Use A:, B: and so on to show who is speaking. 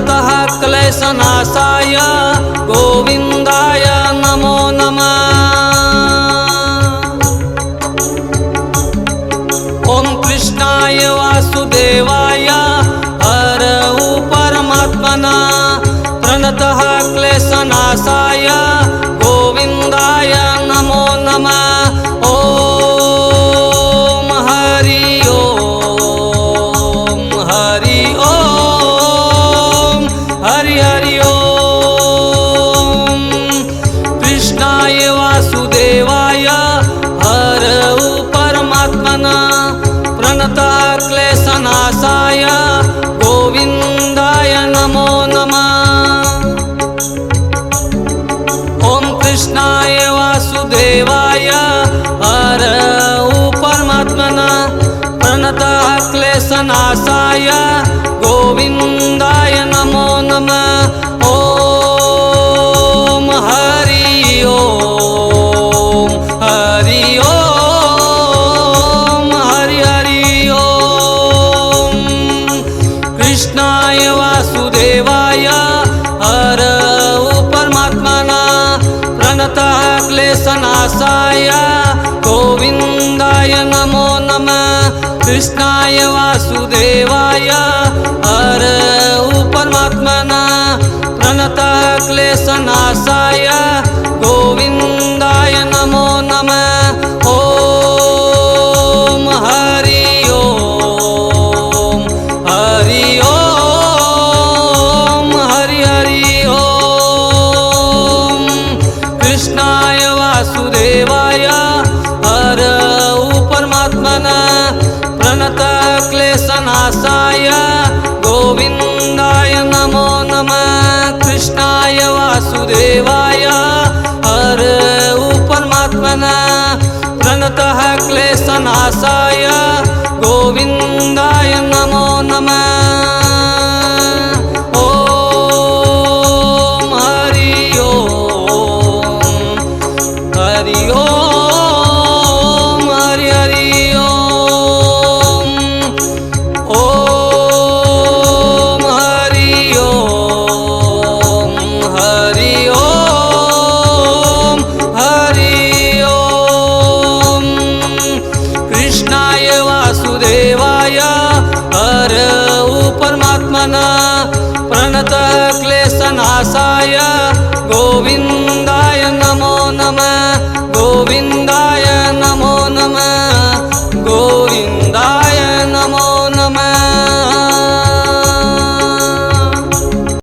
A: प्रणतः क्लेशनाशाय गोविन्दाय नमो नमः। ॐ कृष्णाय वासुदेवाय हरौ परमात्मना प्रणतः क्लेशनाशाय गोविन्दाय नमो नमः। ॐ हरि ओम हरि ओम हरि हरि ओम। कृष्णाय वासुदेवाय हरौ परमात्मना प्रणतः क्लेशनाशाय गोविन्दाय नमो नमः। ॐ कृष्णाय वासुदेवाय हरौ परमात्मना प्रणतः क्लेशनाशाय गोविन्दाय नमो नमः। ॐ हरि ओम हरि ओम हरि हरि ओम। कृष्णाय वासुदेवाय हरौ परमात्मना प्रणतः क्लेशनाशाय गोविन्दाय नमो नमः। कृष्णाय वासुदेवाय हरौ परमात्मना प्रणतः क्लेशनाशाय गोविन्दाय नमो नमः। ॐ हरि ओम हरि ओम हरि हरि ओम। कृष्णाय वासुदेवाय हरौ परमात्मना प्रणतः क्लेशनाशाय गोविन्दाय नमो नमः। कृष्णाय वासुदेवाय हरौ परमात्मना प्रणतः क्लेशनाशाय गोविन्दाय नमो नमः। ॐ हरि ओम हरि ओम हरि हरि ओम। ॐ हरि ओम हरि ओम हरि ओम। कृष्णाय वासुदेवाय हरौ परमात्मना प्रणतः क्लेशनाशाय गोविन्दाय